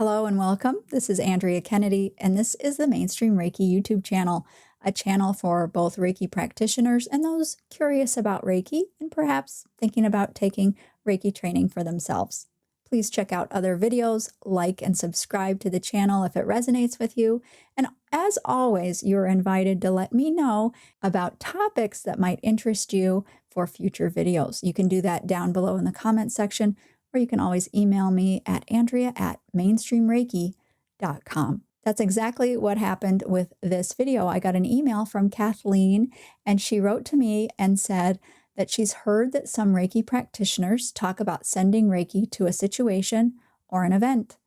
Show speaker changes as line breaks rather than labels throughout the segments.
Hello and welcome. This is Andrea Kennedy, and this is the Mainstream Reiki YouTube channel, a channel for both Reiki practitioners and those curious about Reiki and perhaps thinking about taking Reiki training for themselves. Please check out other videos, like and subscribe to the channel if it resonates with you. And as always, you're invited to let me know about topics that might interest you for future videos. You can do that down below in the comment section, or you can always email me at andrea@mainstreamreiki.com. That's exactly what happened with this video. I got an email from Kathleen, and she wrote to me and said that she's heard that some Reiki practitioners talk about sending Reiki to a situation or an event.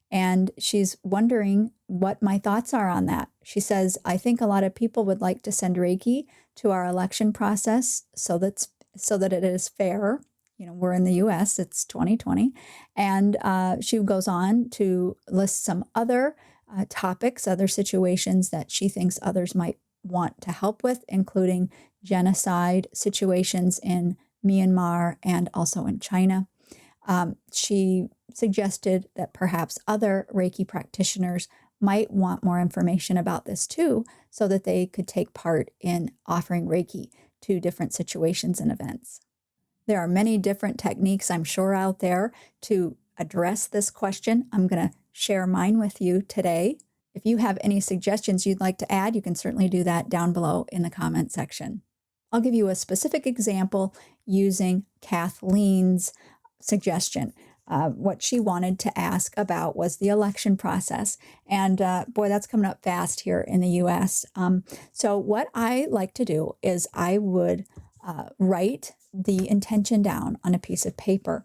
And she's wondering what my thoughts are on that. She says, I think a lot of people would like to send Reiki to our election process so that it is fair. You know, we're in the US, it's 2020. And she goes on to list some other topics, other situations that she thinks others might want to help with, including genocide situations in Myanmar and also in China. She suggested that perhaps other Reiki practitioners might want more information about this too, so that they could take part in offering Reiki to different situations and events. There are many different techniques, I'm sure, out there to address this question. I'm going to share mine with you today. If you have any suggestions you'd like to add, you can certainly do that down below in the comment section. I'll give you a specific example using Kathleen's suggestion. What she wanted to ask about was the election process. And boy, that's coming up fast here in the US. So what I like to do is I would write the intention down on a piece of paper.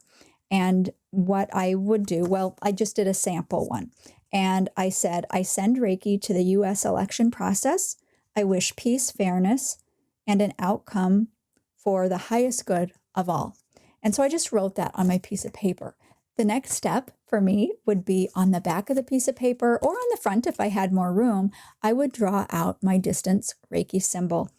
And what I would do, well, I just did a sample one. And I said, I send Reiki to the US election process. I wish peace, fairness, and an outcome for the highest good of all. And so I just wrote that on my piece of paper. The next step for me would be on the back of the piece of paper, or on the front if I had more room, I would draw out my distance Reiki symbol.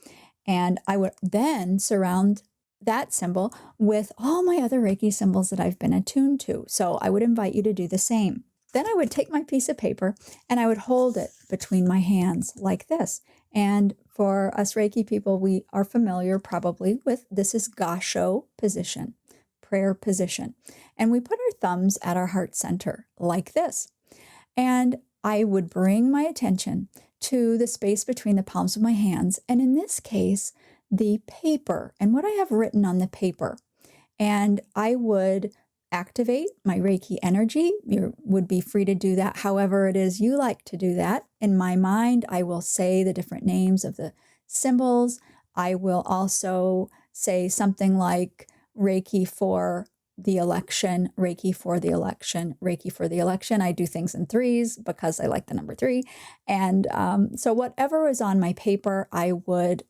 And I would then surround that symbol with all my other Reiki symbols that I've been attuned to. So I would invite you to do the same. Then I would take my piece of paper and I would hold it between my hands like this. And for us Reiki people, we are familiar probably with this is Gasho position, prayer position. And we put our thumbs at our heart center like this. And I would bring my attention to the space between the palms of my hands, and in this case, the paper and what I have written on the paper. And I would activate my Reiki energy. You would be free to do that however it is you like to do that. In my mind, I will say the different names of the symbols. I will also say something like Reiki for the election, Reiki for the election, Reiki for the election. I do things in threes because I like the number 3. And so whatever is on my paper, I would,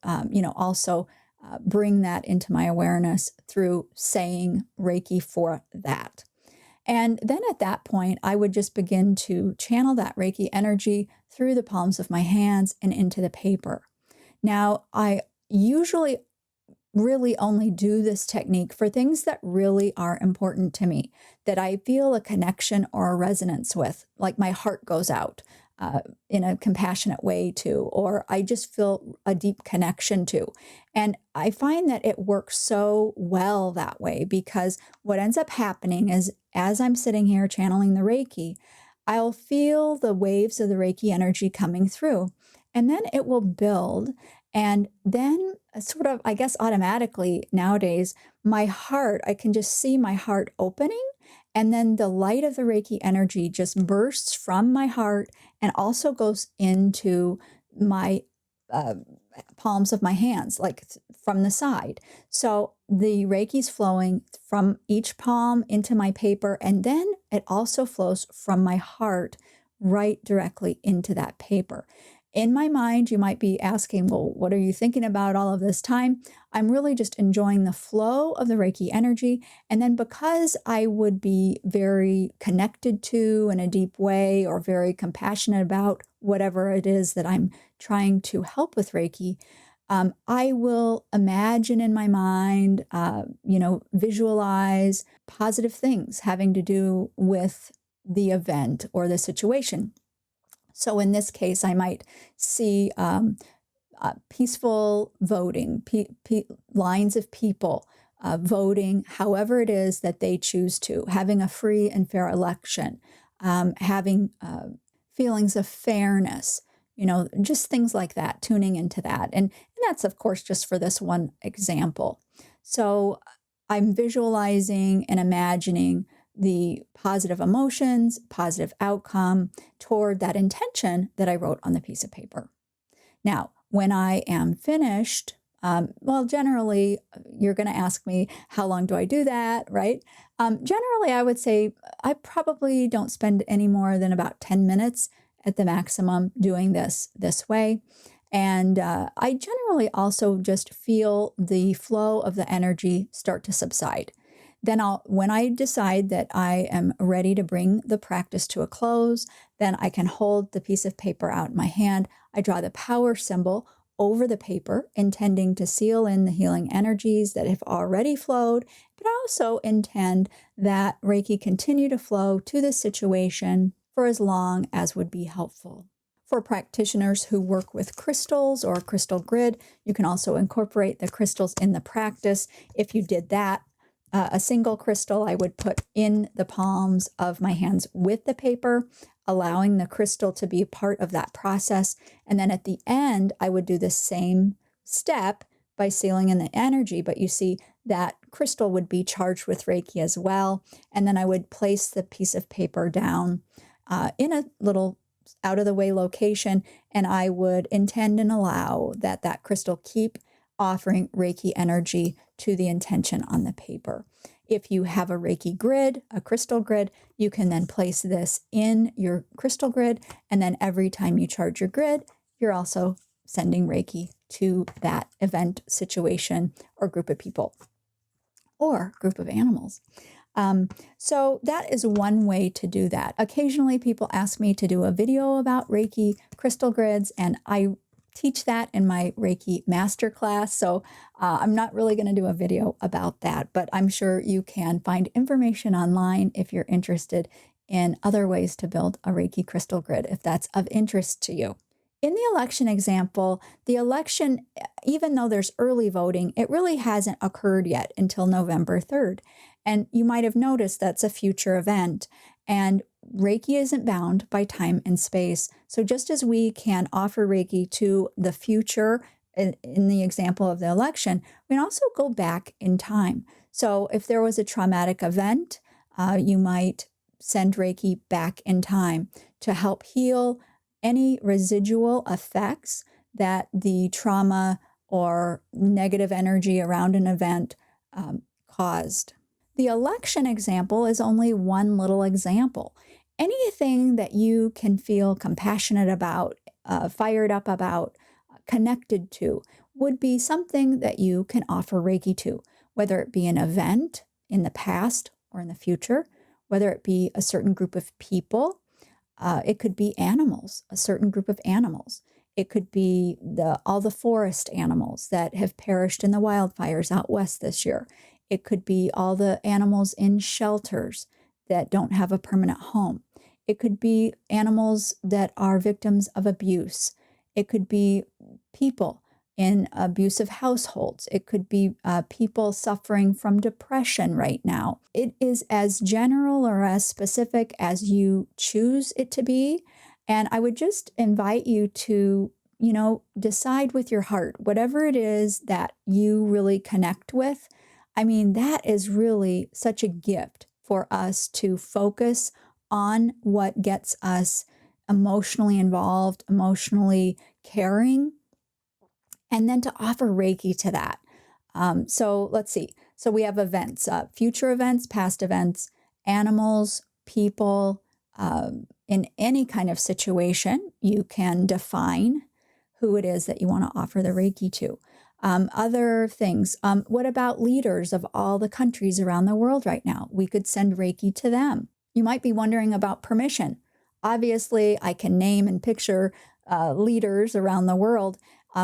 also bring that into my awareness through saying Reiki for that. And then at that point, I would just begin to channel that Reiki energy through the palms of my hands and into the paper. Now, I usually really only do this technique for things that really are important to me, that I feel a connection or a resonance with, like my heart goes out in a compassionate way to, or I just feel a deep connection to. And I find that it works so well that way, because what ends up happening is as I'm sitting here channeling the Reiki, I'll feel the waves of the Reiki energy coming through, and then it will build. And then sort of, I guess, automatically nowadays, my heart, I can just see my heart opening. And then the light of the Reiki energy just bursts from my heart and also goes into my palms of my hands, like from the side. So the Reiki's flowing from each palm into my paper. And then it also flows from my heart right directly into that paper. In my mind, you might be asking, well, what are you thinking about all of this time? I'm really just enjoying the flow of the Reiki energy. And then because I would be very connected to in a deep way, or very compassionate about whatever it is that I'm trying to help with Reiki, I will imagine in my mind, visualize positive things having to do with the event or the situation. So in this case, I might see peaceful voting, lines of people voting however it is that they choose to, having a free and fair election, having feelings of fairness, just things like that, tuning into that. And that's, of course, just for this one example. So I'm visualizing and imagining the positive emotions, positive outcome toward that intention that I wrote on the piece of paper. Now, when I am finished, well, generally, you're going to ask me, how long do I do that, right? Generally, I would say I probably don't spend any more than about 10 minutes at the maximum doing this way. And I generally also just feel the flow of the energy start to subside. Then when I decide that I am ready to bring the practice to a close, then I can hold the piece of paper out in my hand. I draw the power symbol over the paper, intending to seal in the healing energies that have already flowed, but I also intend that Reiki continue to flow to the situation for as long as would be helpful. For practitioners who work with crystals or a crystal grid, you can also incorporate the crystals in the practice. If you did that, a single crystal I would put in the palms of my hands with the paper, allowing the crystal to be part of that process. And then at the end, I would do the same step by sealing in the energy. But you see, that crystal would be charged with Reiki as well. And then I would place the piece of paper down in a little out-of-the-way location, and I would intend and allow that crystal keep offering Reiki energy to the intention on the paper. If you have a Reiki grid, a crystal grid, you can then place this in your crystal grid, and then every time you charge your grid, you're also sending Reiki to that event, situation, or group of people, or group of animals. So that is one way to do that. Occasionally people ask me to do a video about Reiki crystal grids, and I teach that in my Reiki masterclass. So I'm not really going to do a video about that, but I'm sure you can find information online if you're interested in other ways to build a Reiki crystal grid, if that's of interest to you. In the election example, the election, even though there's early voting, it really hasn't occurred yet until November 3rd. And you might have noticed that's a future event. And Reiki isn't bound by time and space. So just as we can offer Reiki to the future in the example of the election, we can also go back in time. So if there was a traumatic event, you might send Reiki back in time to help heal any residual effects that the trauma or negative energy around an event caused. The election example is only one little example. Anything that you can feel compassionate about, fired up about, connected to, would be something that you can offer Reiki to, whether it be an event in the past or in the future, whether it be a certain group of people. It could be animals, a certain group of animals. It could be all the forest animals that have perished in the wildfires out west this year. It could be all the animals in shelters that don't have a permanent home. It could be animals that are victims of abuse. It could be people in abusive households. It could be people suffering from depression right now. It is as general or as specific as you choose it to be. And I would just invite you to, decide with your heart, whatever it is that you really connect with. I mean, that is really such a gift for us to focus on what gets us emotionally involved, emotionally caring, and then to offer Reiki to that. So let's see. So we have events, future events, past events, animals, people. In any kind of situation, you can define who it is that you want to offer the Reiki to. Other things, what about leaders of all the countries around the world right now? We could send Reiki to them. You might be wondering about permission. Obviously, I can name and picture leaders around the world,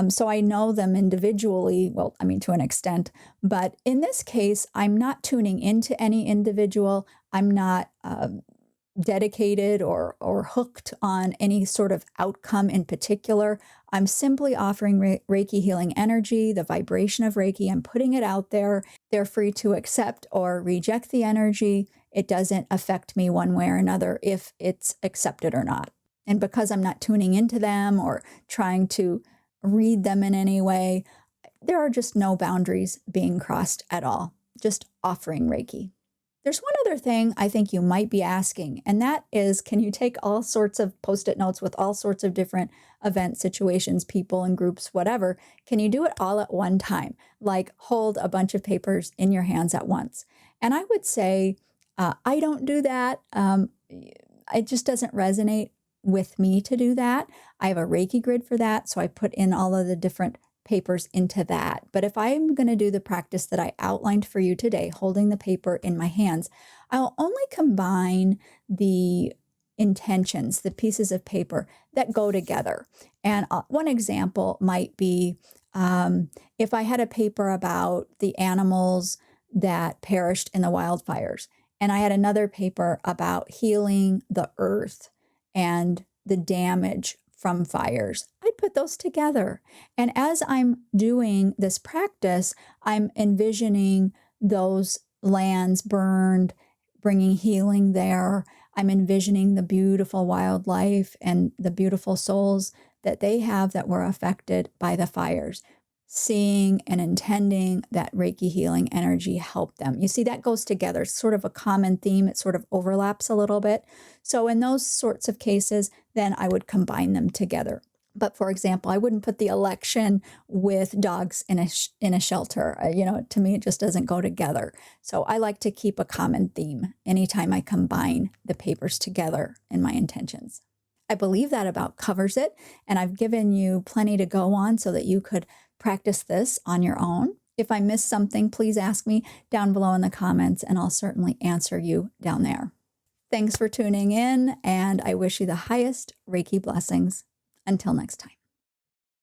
so I know them individually, well, I mean, to an extent. But in this case, I'm not tuning into any individual. I'm not dedicated or hooked on any sort of outcome in particular. I'm simply offering Reiki healing energy, the vibration of Reiki. I'm putting it out there. They're free to accept or reject the energy. It doesn't affect me one way or another if it's accepted or not. And because I'm not tuning into them or trying to read them in any way, there are just no boundaries being crossed at all. Just offering Reiki. There's one other thing I think you might be asking, and that is, can you take all sorts of Post-it notes with all sorts of different events, situations, people and groups, whatever? Can you do it all at one time? Like hold a bunch of papers in your hands at once? And I would say, I don't do that. It just doesn't resonate with me to do that. I have a Reiki grid for that, so I put in all of the different papers into that. But if I'm going to do the practice that I outlined for you today, holding the paper in my hands, I'll only combine the intentions, the pieces of paper that go together. And one example might be if I had a paper about the animals that perished in the wildfires, and I had another paper about healing the earth and the damage from fires, I'd put those together. And as I'm doing this practice, I'm envisioning those lands burned, bringing healing there. I'm envisioning the beautiful wildlife and the beautiful souls that they have that were affected by the fires, seeing and intending that Reiki healing energy help them. You see, that goes together. It's sort of a common theme. It sort of overlaps a little bit. So in those sorts of cases, then I would combine them together. But for example, I wouldn't put the election with dogs in a shelter. To me, it just doesn't go together. So I like to keep a common theme anytime I combine the papers together in my intentions. I believe that about covers it, and I've given you plenty to go on so that you could practice this on your own. If I missed something, please ask me down below in the comments, and I'll certainly answer you down there. Thanks for tuning in, and I wish you the highest Reiki blessings. Until next time.